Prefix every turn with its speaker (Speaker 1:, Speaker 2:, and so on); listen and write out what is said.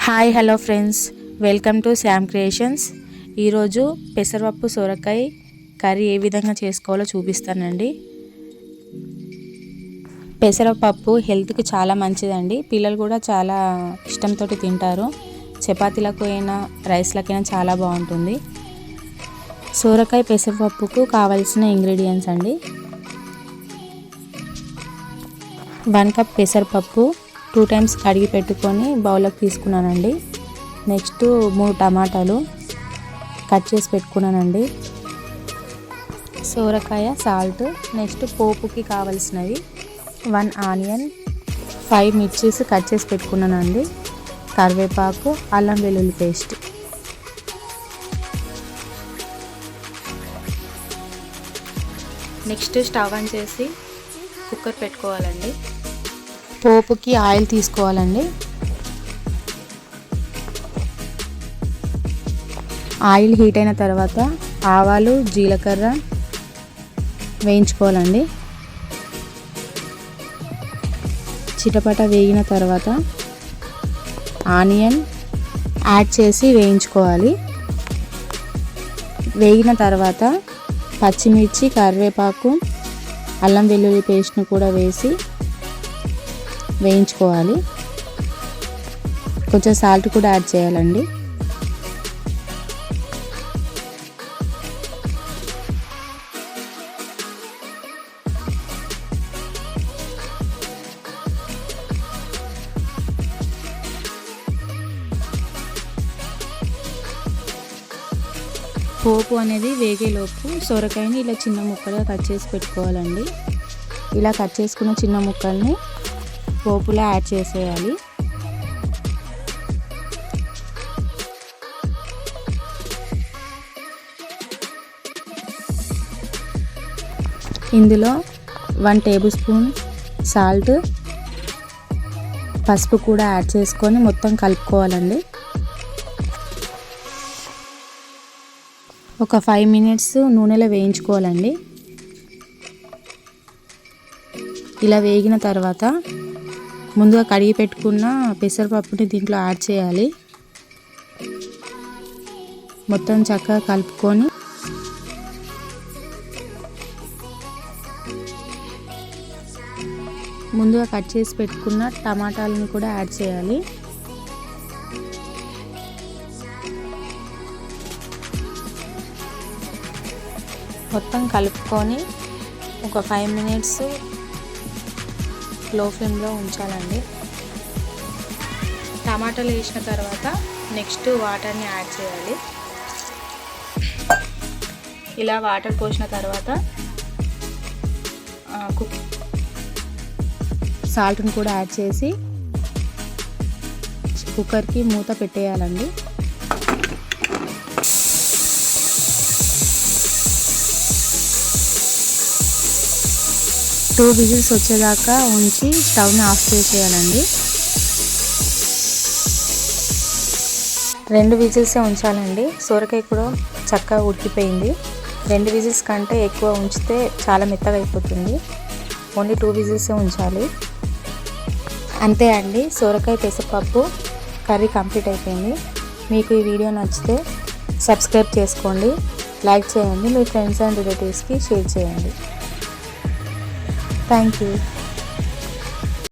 Speaker 1: Hi hello friends, welcome to Sam creations. ఈరోజు పెసరపప్పు సొరకాయ కర్రీ ఏ విధంగా చేసుకోవాలో చూపిస్తానండి. పెసరపప్పు హెల్త్కి చాలా మంచిదండి. పిల్లలు కూడా చాలా ఇష్టంతో తింటారు. చపాతీలకు అయినా రైస్లకైనా చాలా బాగుంటుంది. సొరకాయ పెసరపప్పుకు కావాల్సిన ఇంగ్రీడియంట్స్ అండి: 1 కప్ పెసరపప్పు 2 టైమ్స్ కడిగి పెట్టుకొని బౌల్లోకి తీసుకున్నానండి. నెక్స్ట్ 3 టమాటాలు కట్ చేసి పెట్టుకున్నానండి. సొరకాయ, సాల్ట్. నెక్స్ట్ పోపుకి కావాల్సినవి 1 ఆనియన్, 5 మిర్చీస్ కట్ చేసి పెట్టుకున్నానండి. కరివేపాకు, అల్లం వెల్లుల్లి పేస్ట్. నెక్స్ట్ స్టవ్ ఆన్ చేసి కుక్కర్ పెట్టుకోవాలండి. పోపుకి ఆయిల్ తీసుకోవాలండి. ఆయిల్ హీట్ అయిన తర్వాత ఆవాలు, జీలకర్ర వేయించుకోవాలండి. చిటపట వేగిన తర్వాత ఆనియన్ యాడ్ చేసి వేయించుకోవాలి. వేగిన తర్వాత పచ్చిమిర్చి, కరివేపాకు, అల్లం వెల్లుల్లి పేస్ట్ను కూడా వేసి వేయించుకోవాలి. కొంచెం సాల్ట్ కూడా యాడ్ చేయాలండి. పోపు అనేది వేగేలోపు సొరకాయని ఇలా చిన్న ముక్కలుగా కట్ చేసి పెట్టుకోవాలండి. ఇలా కట్ చేసుకున్న చిన్న ముక్కల్ని పోపులో యాడ్ చేసేయాలి. ఇందులో 1 టేబుల్ స్పూన్ సాల్ట్, పసుపు కూడా యాడ్ చేసుకొని మొత్తం కలుపుకోవాలండి. ఒక 5 మినిట్స్ నూనెలో వేయించుకోవాలండి. ఇలా వేగిన తర్వాత ముందుగా కడిగి పెట్టుకున్న పెసరపప్పుని దీంట్లో యాడ్ చేయాలి. మొత్తం చక్కగా కలుపుకొని ముందుగా కట్ చేసి పెట్టుకున్న టమాటాలను కూడా యాడ్ చేయాలి. మొత్తం కలుపుకొని ఒక 5 మినిట్స్ లో ఫ్లేమ్లో ఉంచాలండి. టమాటాలు వేసిన తర్వాత నెక్స్ట్ వాటర్ని యాడ్ చేయాలి. ఇలా వాటర్ పోసిన తర్వాత సాల్ట్ని కూడా యాడ్ చేసి కుక్కర్కి మూత పెట్టేయాలండి. టూ విజిల్స్ వచ్చేదాకా ఉంచి స్టవ్ని ఆఫ్ చేసేయాలండి. 2 విజిల్సే ఉంచాలండి. సొరకాయ కూడా చక్కగా ఉడికిపోయింది. 2 విజిల్స్ కంటే ఎక్కువ ఉంచితే చాలా మెత్తగా అయిపోతుంది. ఓన్లీ 2 విజిల్సే ఉంచాలి. అంతే అండి, సొరకాయ పెసరపప్పు కర్రీ కంప్లీట్ అయిపోయింది. మీకు ఈ వీడియో నచ్చితే సబ్స్క్రైబ్ చేసుకోండి, లైక్ చేయండి, మీ ఫ్రెండ్స్ అండ్ రిలేటివ్స్కి షేర్ చేయండి. Thank you.